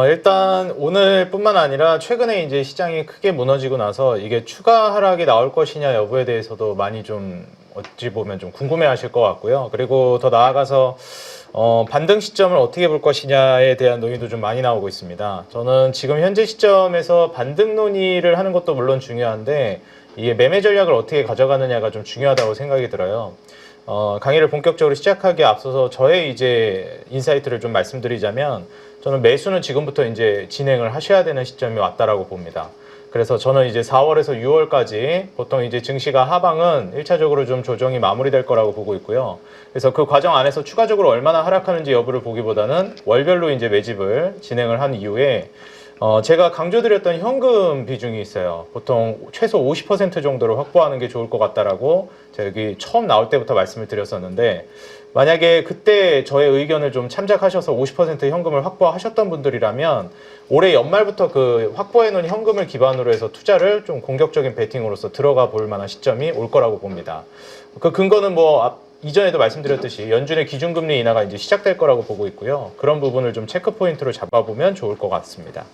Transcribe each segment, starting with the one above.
일단 오늘뿐만 아니라 최근에 이제 시장이 크게 무너지고 나서 이게 추가 하락이 나올 것이냐 여부에 대해서도 많이 좀 어찌 보면 좀 궁금해 하실 것 같고요. 그리고 더 나아가서 반등 시점을 어떻게 볼 것이냐에 대한 논의도 좀 많이 나오고 있습니다. 저는 지금 현재 시점에서 반등 논의를 하는 것도 물론 중요한데 이게 매매 전략을 어떻게 가져가느냐가 좀 중요하다고 생각이 들어요. 강의를 본격적으로 시작하기에 앞서서 저의 이제 인사이트를 좀 말씀드리자면 저는 매수는 지금부터 이제 진행을 하셔야 되는 시점이 왔다라고 봅니다. 그래서 저는 이제 4월에서 6월까지 보통 이제 증시가 하방은 1차적으로 좀 조정이 마무리될 거라고 보고 있고요. 그래서 그 과정 안에서 추가적으로 얼마나 하락하는지 여부를 보기보다는 월별로 이제 매집을 진행을 한 이후에 제가 강조드렸던 현금 비중이 있어요. 보통 최소 50% 정도를 확보하는 게 좋을 것 같다라고 제가 여기 처음 나올 때부터 말씀을 드렸었는데 만약에 그때 저의 의견을 좀 참작하셔서 50% 현금을 확보하셨던 분들이라면 올해 연말부터 그 확보해 놓은 현금을 기반으로 해서 투자를 좀 공격적인 베팅으로서 들어가 볼 만한 시점이 올 거라고 봅니다. 그 근거는 뭐 이전에도 말씀드렸듯이 연준의 기준금리 인하가 이제 시작될 거라고 보고 있고요. 그런 부분을 좀 체크 포인트로 잡아보면 좋을 것 같습니다.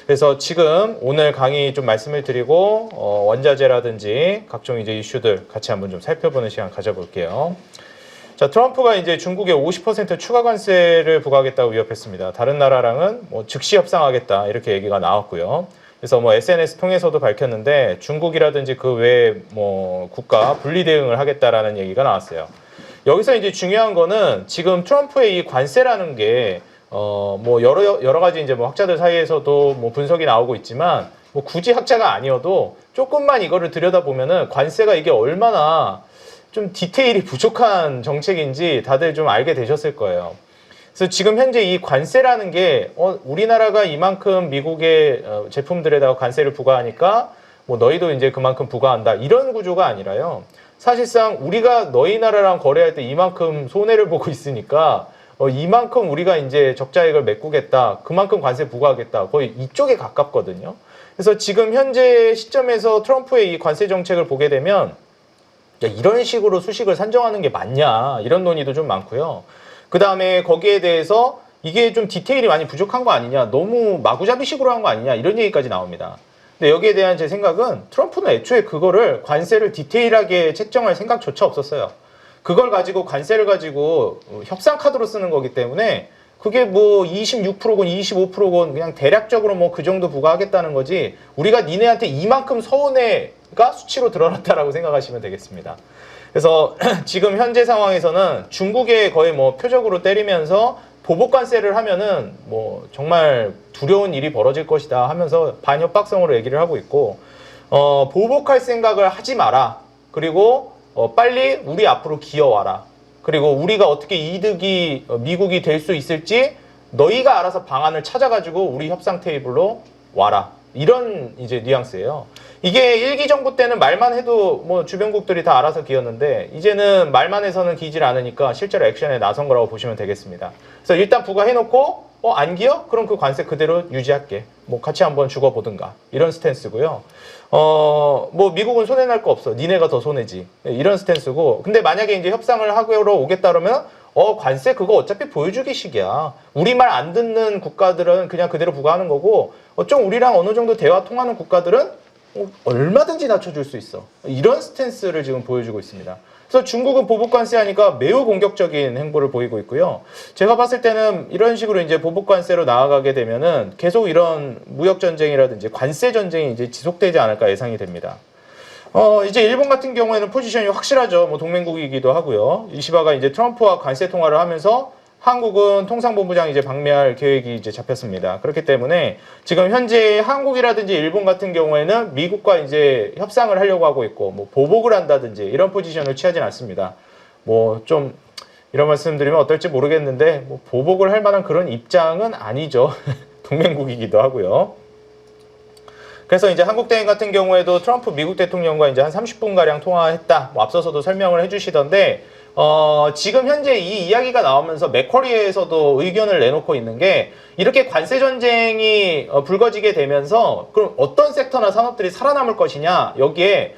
그래서 지금 오늘 강의 좀 말씀을 드리고 원자재라든지 각종 이제 이슈들 같이 한번 좀 살펴보는 시간 가져볼게요. 자, 트럼프가 이제 중국에 50% 추가 관세를 부과하겠다고 위협했습니다. 다른 나라랑은 뭐 즉시 협상하겠다 이렇게 얘기가 나왔고요. 그래서 뭐 SNS 통해서도 밝혔는데 중국이라든지 그 외 뭐 국가 분리 대응을 하겠다라는 얘기가 나왔어요. 여기서 이제 중요한 거는 지금 트럼프의 이 관세라는 게 뭐 여러 가지 이제 뭐 학자들 사이에서도 뭐 분석이 나오고 있지만 뭐 굳이 학자가 아니어도 조금만 이거를 들여다보면은 관세가 이게 얼마나 좀 디테일이 부족한 정책인지 다들 좀 알게 되셨을 거예요. 그래서 지금 현재 이 관세라는 게 우리나라가 이만큼 미국의 제품들에다가 관세를 부과하니까 뭐 너희도 이제 그만큼 부과한다 이런 구조가 아니라요. 사실상 우리가 너희 나라랑 거래할 때 이만큼 손해를 보고 있으니까 이만큼 우리가 이제 적자액을 메꾸겠다 그만큼 관세 부과하겠다 거의 이쪽에 가깝거든요. 그래서 지금 현재 시점에서 트럼프의 이 관세 정책을 보게 되면 야, 이런 식으로 수식을 산정하는 게 맞냐 이런 논의도 좀 많고요. 그 다음에 거기에 대해서 이게 좀 디테일이 많이 부족한 거 아니냐 너무 마구잡이식으로 한 거 아니냐 이런 얘기까지 나옵니다. 근데 여기에 대한 제 생각은 트럼프는 애초에 그거를 관세를 디테일하게 책정할 생각조차 없었어요. 그걸 가지고 관세를 가지고 협상 카드로 쓰는 거기 때문에 그게 뭐 26%건 25%건 그냥 대략적으로 뭐 그 정도 부과하겠다는 거지 우리가 니네한테 이만큼 서운해가 수치로 드러났다라고 생각하시면 되겠습니다. 그래서 지금 현재 상황에서는 중국에 거의 뭐 표적으로 때리면서 보복관세를 하면은 뭐 정말 두려운 일이 벌어질 것이다 하면서 반협박성으로 얘기를 하고 있고 보복할 생각을 하지 마라. 그리고 빨리 우리 앞으로 기어와라. 그리고 우리가 어떻게 이득이 미국이 될 수 있을지 너희가 알아서 방안을 찾아가지고 우리 협상 테이블로 와라. 이런 이제 뉘앙스예요. 이게 일기 정부 때는 말만 해도 뭐 주변국들이 다 알아서 기었는데 이제는 말만 해서는 기질 않으니까 실제로 액션에 나선 거라고 보시면 되겠습니다. 그래서 일단 부과해놓고 안 기어? 그럼 그 관세 그대로 유지할게. 뭐 같이 한번 죽어보든가 이런 스탠스고요. 뭐 미국은 손해날 거 없어. 니네가 더 손해지. 이런 스탠스고 근데 만약에 이제 협상을 하러 오겠다 그러면 관세 그거 어차피 보여주기식이야. 우리 말 안 듣는 국가들은 그냥 그대로 부과하는 거고 좀 우리랑 어느 정도 대화 통하는 국가들은 얼마든지 낮춰줄 수 있어. 이런 스탠스를 지금 보여주고 있습니다. 그래서 중국은 보복관세 하니까 매우 공격적인 행보를 보이고 있고요. 제가 봤을 때는 이런 식으로 이제 보복관세로 나아가게 되면은 계속 이런 무역전쟁이라든지 관세전쟁이 이제 지속되지 않을까 예상이 됩니다. 이제 일본 같은 경우에는 포지션이 확실하죠. 뭐 동맹국이기도 하고요. 이시바가 이제 트럼프와 관세 통화를 하면서 한국은 통상본부장 이제 방미할 계획이 이제 잡혔습니다. 그렇기 때문에 지금 현재 한국이라든지 일본 같은 경우에는 미국과 이제 협상을 하려고 하고 있고 뭐 보복을 한다든지 이런 포지션을 취하진 않습니다. 뭐 좀 이런 말씀드리면 어떨지 모르겠는데 뭐 보복을 할 만한 그런 입장은 아니죠. 동맹국이기도 하고요. 그래서 이제 한국 대행 같은 경우에도 트럼프 미국 대통령과 이제 한 30분가량 통화했다. 뭐 앞서서도 설명을 해주시던데 지금 현재 이 이야기가 나오면서 맥쿼리에서도 의견을 내놓고 있는 게 이렇게 관세 전쟁이 불거지게 되면서 그럼 어떤 섹터나 산업들이 살아남을 것이냐 여기에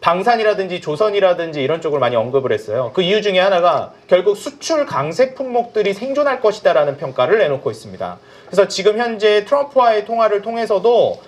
방산이라든지 조선이라든지 이런 쪽을 많이 언급을 했어요. 그 이유 중에 하나가 결국 수출 강세 품목들이 생존할 것이다라는 평가를 내놓고 있습니다. 그래서 지금 현재 트럼프와의 통화를 통해서도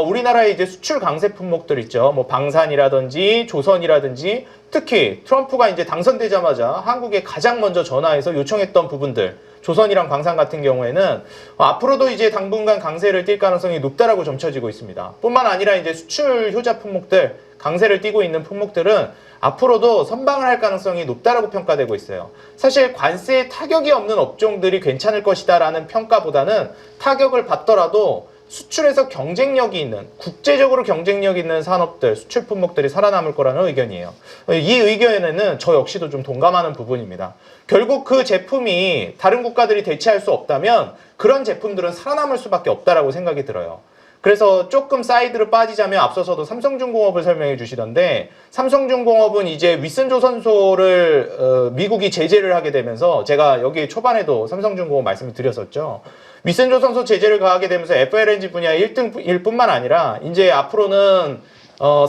우리나라의 이제 수출 강세 품목들 있죠. 뭐 방산이라든지 조선이라든지 특히 트럼프가 이제 당선되자마자 한국에 가장 먼저 전화해서 요청했던 부분들, 조선이랑 방산 같은 경우에는 앞으로도 이제 당분간 강세를 띌 가능성이 높다라고 점쳐지고 있습니다. 뿐만 아니라 이제 수출 효자 품목들, 강세를 띠고 있는 품목들은 앞으로도 선방을 할 가능성이 높다라고 평가되고 있어요. 사실 관세에 타격이 없는 업종들이 괜찮을 것이다라는 평가보다는 타격을 받더라도 수출에서 경쟁력이 있는, 국제적으로 경쟁력 있는 산업들, 수출 품목들이 살아남을 거라는 의견이에요. 이 의견에는 저 역시도 좀 동감하는 부분입니다. 결국 그 제품이 다른 국가들이 대체할 수 없다면 그런 제품들은 살아남을 수밖에 없다라고 생각이 들어요. 그래서 조금 사이드로 빠지자면 앞서서도 삼성중공업을 설명해 주시던데, 삼성중공업은 이제 윗선조선소를 미국이 제재를 하게 되면서, 제가 여기 초반에도 삼성중공업 말씀을 드렸었죠. 윗선조선소 제재를 가하게 되면서 FLNG 분야 1등일 뿐만 아니라 이제 앞으로는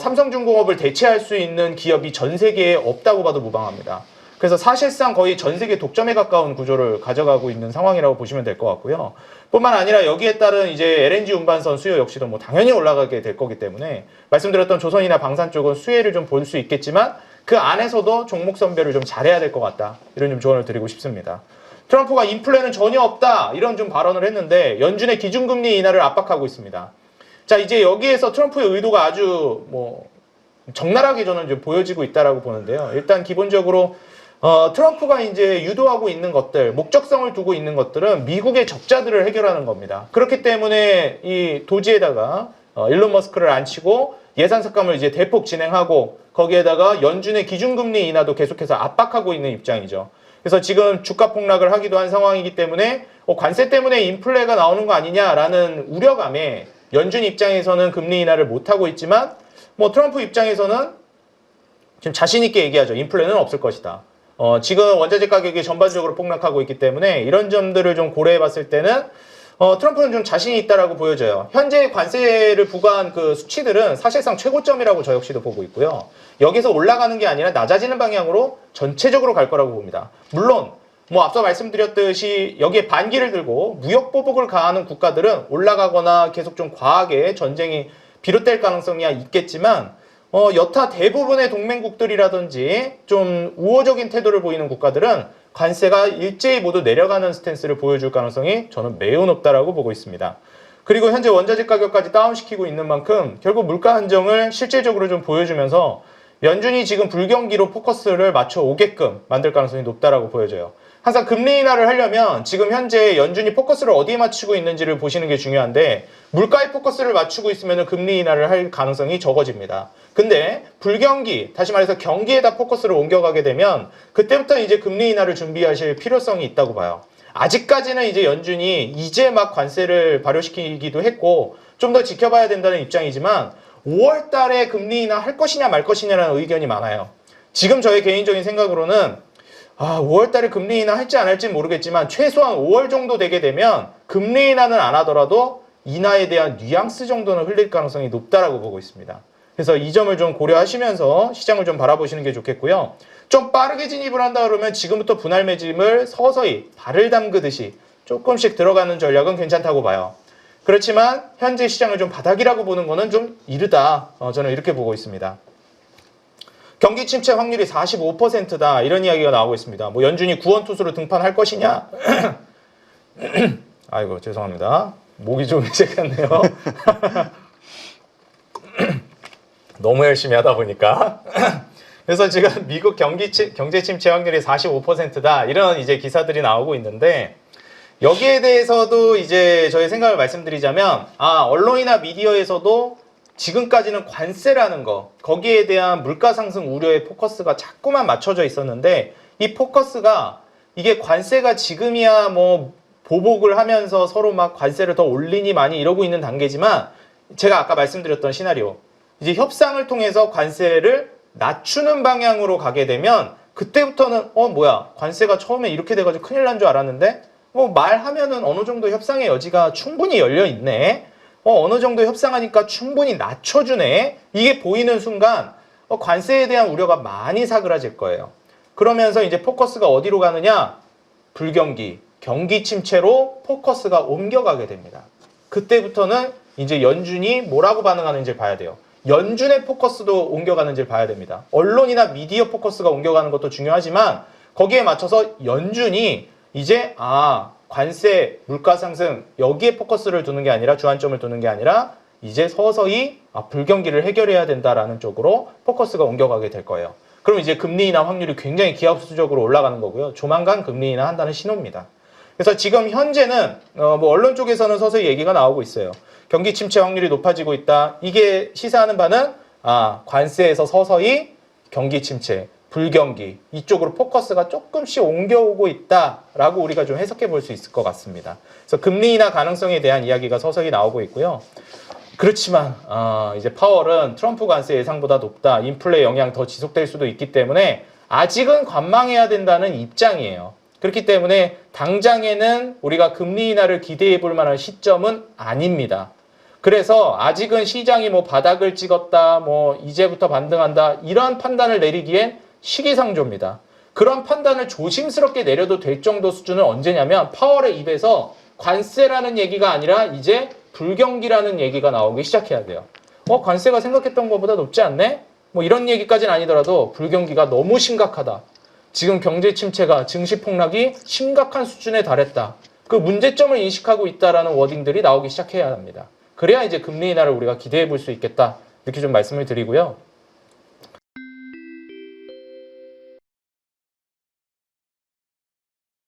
삼성중공업을 대체할 수 있는 기업이 전 세계에 없다고 봐도 무방합니다. 그래서 사실상 거의 전 세계 독점에 가까운 구조를 가져가고 있는 상황이라고 보시면 될 것 같고요. 뿐만 아니라 여기에 따른 이제 LNG 운반선 수요 역시도 뭐 당연히 올라가게 될 거기 때문에 말씀드렸던 조선이나 방산 쪽은 수혜를 좀 볼 수 있겠지만 그 안에서도 종목 선별을 좀 잘해야 될 것 같다. 이런 좀 조언을 드리고 싶습니다. 트럼프가 인플레는 전혀 없다. 이런 좀 발언을 했는데 연준의 기준금리 인하를 압박하고 있습니다. 자, 이제 여기에서 트럼프의 의도가 아주 뭐 적나라하게 저는 좀 보여지고 있다라고 보는데요. 일단 기본적으로 트럼프가 이제 유도하고 있는 것들, 목적성을 두고 있는 것들은 미국의 적자들을 해결하는 겁니다. 그렇기 때문에 이 도지에다가 일론 머스크를 앉히고 예산 삭감을 이제 대폭 진행하고 거기에다가 연준의 기준금리 인하도 계속해서 압박하고 있는 입장이죠. 그래서 지금 주가 폭락을 하기도 한 상황이기 때문에 관세 때문에 인플레가 나오는 거 아니냐라는 우려감에 연준 입장에서는 금리 인하를 못하고 있지만 뭐 트럼프 입장에서는 지금 자신 있게 얘기하죠. 인플레는 없을 것이다. 지금 원자재 가격이 전반적으로 폭락하고 있기 때문에 이런 점들을 좀 고려해 봤을 때는 트럼프는 좀 자신이 있다라고 보여져요. 현재 관세를 부과한 그 수치들은 사실상 최고점이라고 저 역시도 보고 있고요. 여기서 올라가는 게 아니라 낮아지는 방향으로 전체적으로 갈 거라고 봅니다. 물론 뭐 앞서 말씀드렸듯이 여기에 반기를 들고 무역 보복을 가하는 국가들은 올라가거나 계속 좀 과하게 전쟁이 비롯될 가능성이 있겠지만 여타 대부분의 동맹국들이라든지 좀 우호적인 태도를 보이는 국가들은 관세가 일제히 모두 내려가는 스탠스를 보여줄 가능성이 저는 매우 높다라고 보고 있습니다. 그리고 현재 원자재 가격까지 다운시키고 있는 만큼 결국 물가 안정을 실질적으로 좀 보여주면서 연준이 지금 불경기로 포커스를 맞춰 오게끔 만들 가능성이 높다라고 보여져요. 항상 금리 인하를 하려면 지금 현재 연준이 포커스를 어디에 맞추고 있는지를 보시는 게 중요한데 물가에 포커스를 맞추고 있으면 금리 인하를 할 가능성이 적어집니다. 근데 불경기, 다시 말해서 경기에다 포커스를 옮겨가게 되면 그때부터 이제 금리 인하를 준비하실 필요성이 있다고 봐요. 아직까지는 이제 연준이 이제 막 관세를 발효시키기도 했고 좀 더 지켜봐야 된다는 입장이지만 5월 달에 금리 인하 할 것이냐 말 것이냐라는 의견이 많아요. 지금 저의 개인적인 생각으로는 5월 달에 금리 인하 할지 안 할지 모르겠지만 최소한 5월 정도 되게 되면 금리 인하는 안 하더라도 인하에 대한 뉘앙스 정도는 흘릴 가능성이 높다라고 보고 있습니다. 그래서 이 점을 좀 고려하시면서 시장을 좀 바라보시는 게 좋겠고요. 좀 빠르게 진입을 한다 그러면 지금부터 분할 매집을 서서히 발을 담그듯이 조금씩 들어가는 전략은 괜찮다고 봐요. 그렇지만 현재 시장을 좀 바닥이라고 보는 거는 좀 이르다. 저는 이렇게 보고 있습니다. 경기 침체 확률이 45%다. 이런 이야기가 나오고 있습니다. 뭐 연준이 구원투수로 등판할 것이냐? 아이고 죄송합니다. 목이 좀 시작했네요. 너무 열심히 하다 보니까. 그래서 지금 미국 경제 침체 확률이 45%다. 이런 이제 기사들이 나오고 있는데 여기에 대해서도 이제 저의 생각을 말씀드리자면 언론이나 미디어에서도 지금까지는 관세라는 거, 거기에 대한 물가 상승 우려의 포커스가 자꾸만 맞춰져 있었는데 이 포커스가 이게 관세가 지금이야 뭐 보복을 하면서 서로 막 관세를 더 올리니 많이 이러고 있는 단계지만 제가 아까 말씀드렸던 시나리오, 이제 협상을 통해서 관세를 낮추는 방향으로 가게 되면 그때부터는 뭐야 관세가 처음에 이렇게 돼가지고 큰일 난 줄 알았는데 말하면은 어느 정도 협상의 여지가 충분히 열려 있네. 어느 정도 협상하니까 충분히 낮춰주네. 이게 보이는 순간 관세에 대한 우려가 많이 사그라질 거예요. 그러면서 이제 포커스가 어디로 가느냐? 불경기, 경기 침체로 포커스가 옮겨가게 됩니다. 그때부터는 이제 연준이 뭐라고 반응하는지 봐야 돼요. 연준의 포커스도 옮겨가는지 봐야 됩니다. 언론이나 미디어 포커스가 옮겨가는 것도 중요하지만 거기에 맞춰서 연준이 이제 관세, 물가 상승 여기에 포커스를 두는 게 아니라 주안점을 두는 게 아니라 이제 서서히 불경기를 해결해야 된다라는 쪽으로 포커스가 옮겨가게 될 거예요. 그럼 이제 금리 인하 확률이 굉장히 기하급수적으로 올라가는 거고요. 조만간 금리 인하 한다는 신호입니다. 그래서 지금 현재는 언론 쪽에서는 서서히 얘기가 나오고 있어요. 경기 침체 확률이 높아지고 있다. 이게 시사하는 바는 관세에서 서서히 경기 침체, 불경기 이쪽으로 포커스가 조금씩 옮겨오고 있다라고 우리가 좀 해석해 볼 수 있을 것 같습니다. 그래서 금리 인하 가능성에 대한 이야기가 서서히 나오고 있고요. 그렇지만 이제 파월은 트럼프 관세 예상보다 높다. 인플레 영향 더 지속될 수도 있기 때문에 아직은 관망해야 된다는 입장이에요. 그렇기 때문에 당장에는 우리가 금리 인하를 기대해 볼 만한 시점은 아닙니다. 그래서 아직은 시장이 바닥을 찍었다, 이제부터 반등한다 이런 판단을 내리기엔 시기상조입니다. 그런 판단을 조심스럽게 내려도 될 정도 수준은 언제냐면 파월의 입에서 관세라는 얘기가 아니라 이제 불경기라는 얘기가 나오기 시작해야 돼요. 관세가 생각했던 것보다 높지 않네? 이런 얘기까지는 아니더라도 불경기가 너무 심각하다. 지금 경제 침체가 증시 폭락이 심각한 수준에 달했다. 그 문제점을 인식하고 있다라는 워딩들이 나오기 시작해야 합니다. 그래야 이제 금리 인하를 우리가 기대해 볼 수 있겠다. 이렇게 좀 말씀을 드리고요.